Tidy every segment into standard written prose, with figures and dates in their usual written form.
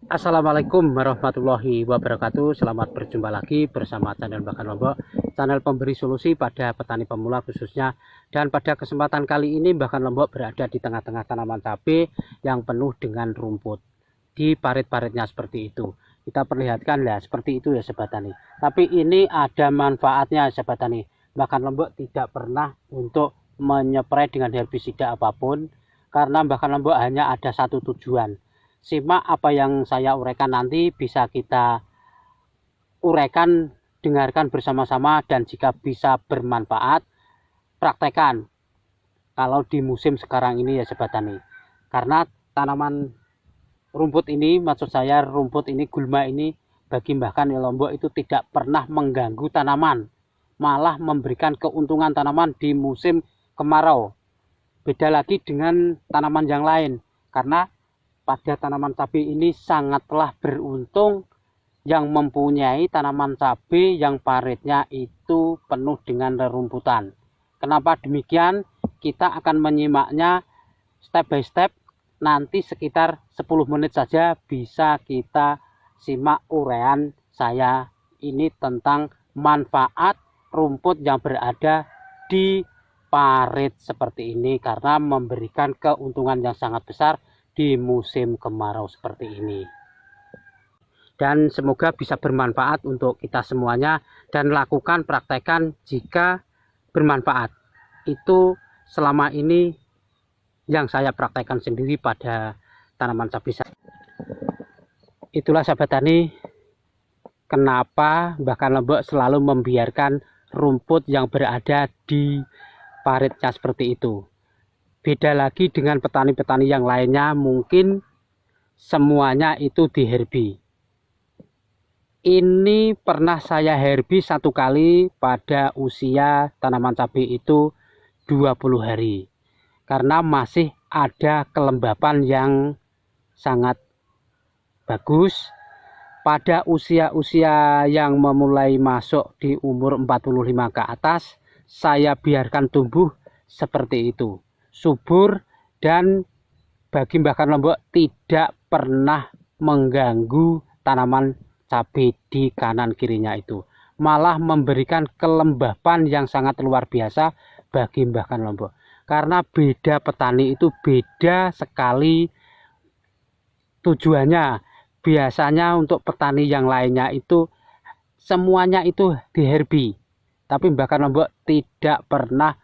Assalamualaikum warahmatullahi wabarakatuh. Selamat berjumpa lagi bersama channel Bahkan Lombok, channel pemberi solusi pada petani pemula khususnya. Dan pada kesempatan kali ini Bahkan Lombok berada di tengah-tengah tanaman cabai yang penuh dengan rumput. Di parit-paritnya seperti itu. Kita perlihatkan ya seperti itu ya sobat tani. Tapi ini ada manfaatnya sobat tani. Bahkan Lombok tidak pernah untuk menyepray dengan herbisida apapun, karena Bahkan Lombok hanya ada satu tujuan. Simak apa yang saya uraikan nanti, bisa kita uraikan, dengarkan bersama-sama, dan jika bisa bermanfaat, praktekkan kalau di musim sekarang ini ya sobat tani. Karena tanaman rumput ini, maksud saya rumput ini, gulma ini, bagi Bahkan Lombok itu tidak pernah mengganggu tanaman, malah memberikan keuntungan tanaman di musim kemarau. Beda lagi dengan tanaman yang lain, karena pada tanaman cabai ini sangatlah beruntung yang mempunyai tanaman cabai yang paritnya itu penuh dengan rerumputan. Kenapa demikian? Kita akan menyimaknya step by step, nanti sekitar 10 menit saja bisa kita simak uraian saya ini tentang manfaat rumput yang berada di parit seperti ini, karena memberikan keuntungan yang sangat besar di musim kemarau seperti ini. Dan semoga bisa bermanfaat untuk kita semuanya, dan lakukan, praktekkan jika bermanfaat. Itu selama ini yang saya praktekkan sendiri pada tanaman cabai saya. Itulah sahabat tani, kenapa Bahkan Lombok selalu membiarkan rumput yang berada di paritnya seperti itu. Beda lagi dengan petani-petani yang lainnya, mungkin semuanya itu diherbi. Ini pernah saya herbi satu kali pada usia tanaman cabai itu 20 hari. Karena masih ada kelembapan yang sangat bagus. Pada usia-usia yang memulai masuk di umur 45 ke atas, saya biarkan tumbuh seperti itu, subur, dan bagi Bahkan Lombok tidak pernah mengganggu tanaman cabai di kanan kirinya itu, malah memberikan kelembapan yang sangat luar biasa bagi Bahkan Lombok. Karena beda petani itu beda sekali tujuannya. Biasanya untuk petani yang lainnya itu semuanya itu diherbi, tapi Bahkan Lombok tidak pernah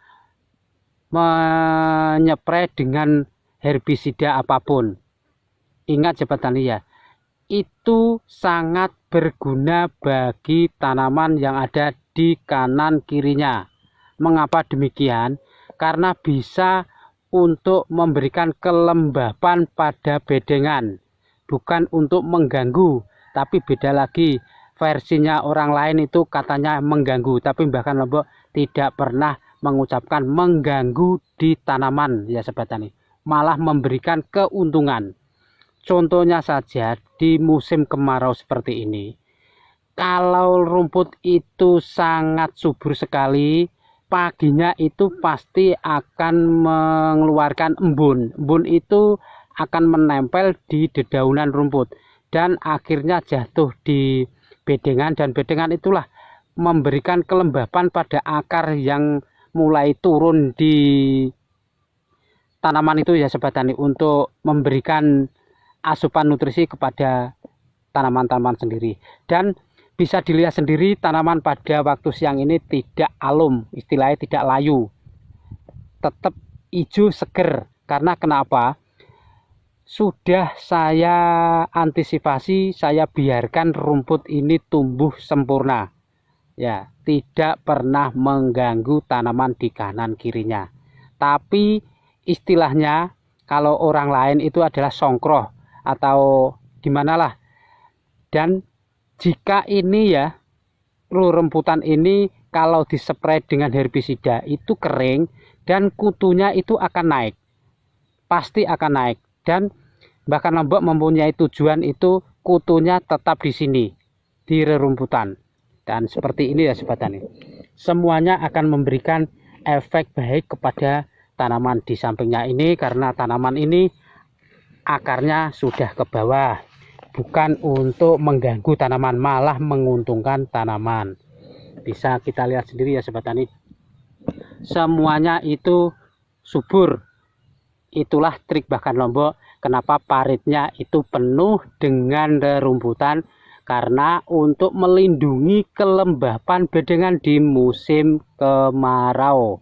menyepray dengan herbisida apapun. Ingat sobat tani ya, itu sangat berguna bagi tanaman yang ada di kanan kirinya. Mengapa demikian? Karena bisa untuk memberikan kelembapan pada bedengan, bukan untuk mengganggu. Tapi beda lagi, versinya orang lain itu katanya mengganggu, tapi Bahkan Lombok tidak pernah mengucapkan mengganggu di tanaman ya sobat tani, malah memberikan keuntungan. Contohnya saja di musim kemarau seperti ini, kalau rumput itu sangat subur sekali, paginya itu pasti akan mengeluarkan embun. Embun itu akan menempel di dedaunan rumput dan akhirnya jatuh di bedengan, dan bedengan itulah memberikan kelembapan pada akar yang mulai turun di tanaman itu ya sobat tani, untuk memberikan asupan nutrisi kepada tanaman-tanaman sendiri. Dan bisa dilihat sendiri, tanaman pada waktu siang ini tidak alum, istilahnya tidak layu, tetap hijau seger. Karena kenapa? Sudah saya antisipasi, saya biarkan rumput ini tumbuh sempurna ya, tidak pernah mengganggu tanaman di kanan kirinya. Tapi istilahnya kalau orang lain itu adalah songkroh atau gimana lah. Dan jika ini ya, rerumputan ini kalau disepray dengan herbisida itu kering, dan kutunya itu akan naik, pasti akan naik. Dan Bahkan Lombok mempunyai tujuan itu kutunya tetap di sini, di rerumputan. Dan seperti ini ya sobat tani, semuanya akan memberikan efek baik kepada tanaman di sampingnya ini, karena tanaman ini akarnya sudah ke bawah, bukan untuk mengganggu tanaman, malah menguntungkan tanaman. Bisa kita lihat sendiri ya sobat tani, semuanya itu subur. Itulah trik Bahkan Lombok, kenapa paritnya itu penuh dengan rerumputan, karena untuk melindungi kelembapan bedengan di musim kemarau.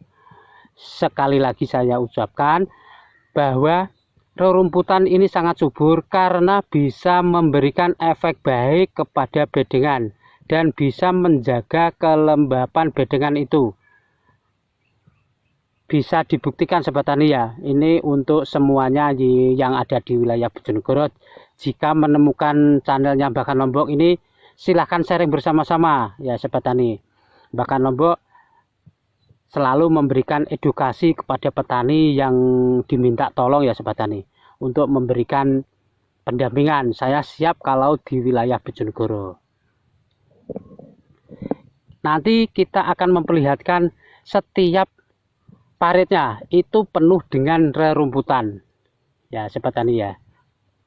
Sekali lagi saya ucapkan bahwa rerumputan ini sangat subur karena bisa memberikan efek baik kepada bedengan dan bisa menjaga kelembapan bedengan itu. Bisa dibuktikan sobat tani ya, ini untuk semuanya yang ada di wilayah Bojonegoro. Jika menemukan channelnya Bahkan Lombok ini, silahkan sharing bersama-sama ya sobat tani. Bahkan Lombok selalu memberikan edukasi kepada petani yang diminta tolong ya sobat tani, untuk memberikan pendampingan. Saya siap kalau di wilayah Bojonegoro. Nanti kita akan memperlihatkan setiap paritnya itu penuh dengan rerumputan ya sobat tani ya,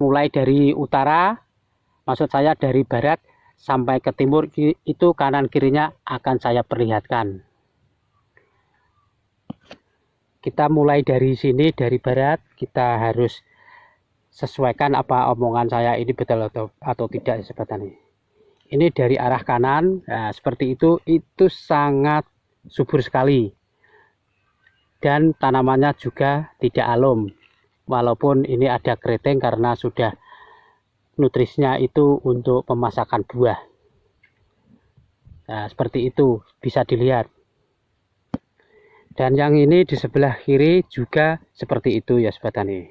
mulai dari utara, maksud saya dari barat sampai ke timur, itu kanan kirinya akan saya perlihatkan. Kita mulai dari sini, dari barat. Kita harus sesuaikan apa omongan saya ini betul atau tidak ya sobat tani. Ini dari arah kanan, nah, seperti itu sangat subur sekali. Dan tanamannya juga tidak alum, walaupun ini ada keriting karena sudah nutrisinya itu untuk pemasakan buah. Nah, seperti itu bisa dilihat. Dan yang ini di sebelah kiri juga seperti itu ya sobat tani.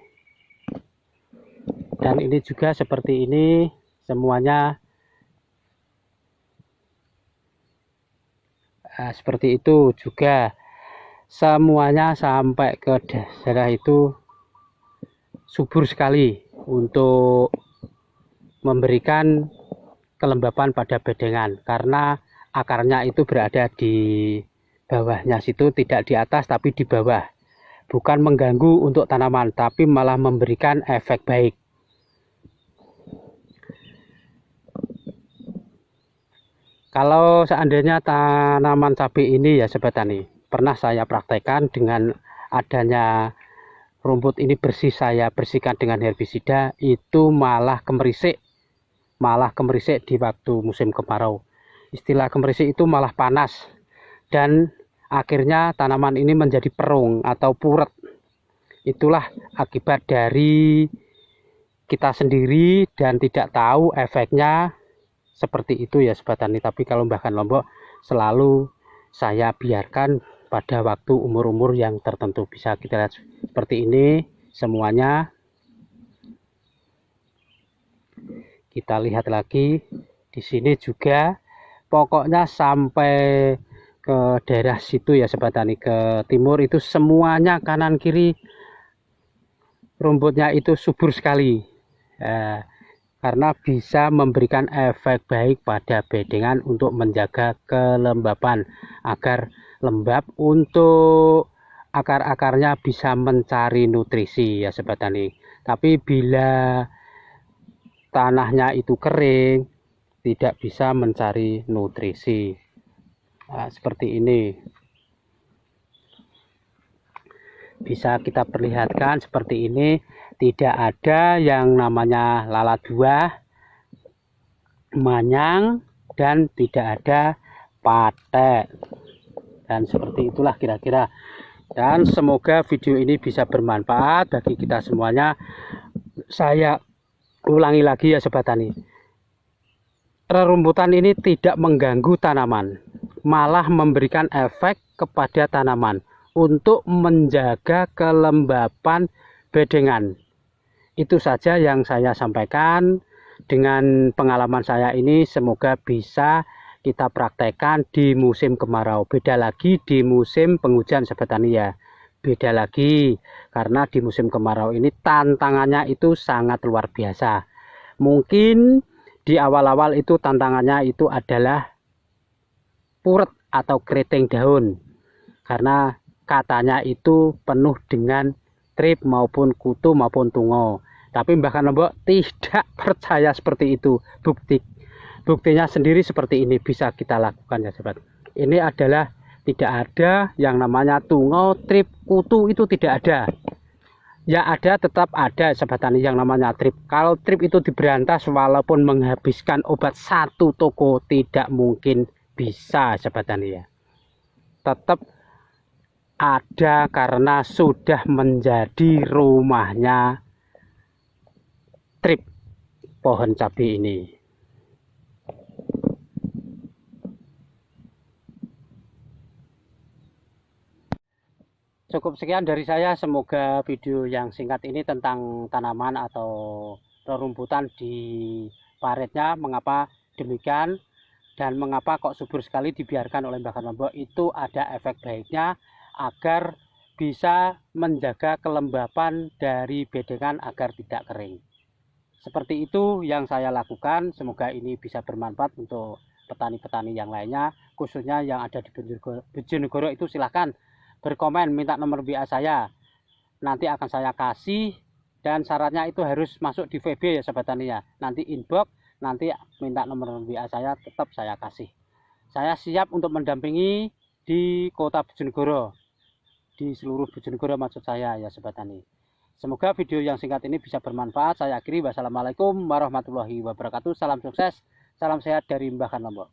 Dan ini juga seperti ini, semuanya seperti itu juga. Semuanya sampai ke daerah itu subur sekali untuk memberikan kelembapan pada bedengan, karena akarnya itu berada di bawahnya situ, tidak di atas tapi di bawah. Bukan mengganggu untuk tanaman, tapi malah memberikan efek baik. Kalau seandainya tanaman cabai ini ya sobat tani, pernah saya praktekkan dengan adanya rumput ini bersih, saya bersihkan dengan herbisida, itu malah kemerisik di waktu musim kemarau. Istilah kemerisik itu malah panas, dan akhirnya tanaman ini menjadi perung atau puret. Itulah akibat dari kita sendiri dan tidak tahu efeknya seperti itu ya sobat tani. Tapi kalau Bahkan Lombok selalu saya biarkan pada waktu umur-umur yang tertentu. Bisa kita lihat seperti ini semuanya. Kita lihat lagi di sini juga, pokoknya sampai ke daerah situ ya sobat tani, ke timur itu semuanya kanan kiri rumputnya itu subur sekali. Karena bisa memberikan efek baik pada bedengan untuk menjaga kelembapan agar lembab, untuk akar-akarnya bisa mencari nutrisi ya sobat tani. Tapi bila tanahnya itu kering, tidak bisa mencari nutrisi. Nah, seperti ini bisa kita perlihatkan seperti ini. Tidak ada yang namanya lalat buah, manyang, dan tidak ada patek. Dan seperti itulah kira-kira. Dan semoga video ini bisa bermanfaat bagi kita semuanya. Saya ulangi lagi ya sobat tani, rerumputan ini tidak mengganggu tanaman, malah memberikan efek kepada tanaman untuk menjaga kelembapan bedengan. Itu saja yang saya sampaikan dengan pengalaman saya ini. Semoga bisa kita praktekkan di musim kemarau. Beda lagi di musim penghujan sobat tani ya, beda lagi, karena di musim kemarau ini tantangannya itu sangat luar biasa. Mungkin di awal-awal itu tantangannya itu adalah puret atau keriting daun, karena katanya itu penuh dengan trip maupun kutu maupun tungo. Tapi Mbah Lombok tidak percaya seperti itu. Buktinya sendiri seperti ini bisa kita lakukan ya sobat. Ini adalah tidak ada yang namanya tungau, trip, kutu, itu tidak ada. Ya ada, tetap ada sobat tani yang namanya trip. Kalau trip itu diberantas walaupun menghabiskan obat satu toko tidak mungkin bisa sobat tani ya. Tetap ada karena sudah menjadi rumahnya trip pohon cabai ini. Cukup sekian dari saya, semoga video yang singkat ini tentang tanaman atau rerumputan di paretnya mengapa demikian dan mengapa kok subur sekali dibiarkan oleh Mbah Lombok, itu ada efek baiknya agar bisa menjaga kelembapan dari bedengan agar tidak kering. Seperti itu yang saya lakukan, semoga ini bisa bermanfaat untuk petani-petani yang lainnya, khususnya yang ada di Bojonegoro. Itu silahkan berkomen, minta nomor WA saya, nanti akan saya kasih, dan syaratnya itu harus masuk di VB ya sobat tani ya. Nanti inbox, nanti minta nomor WA saya, tetap saya kasih. Saya siap untuk mendampingi di kota Bojonegoro, di seluruh Bojonegoro maksud saya ya sobat tani. Semoga video yang singkat ini bisa bermanfaat. Saya akhiri, wassalamualaikum warahmatullahi wabarakatuh. Salam sukses, salam sehat dari Mbah Lombok.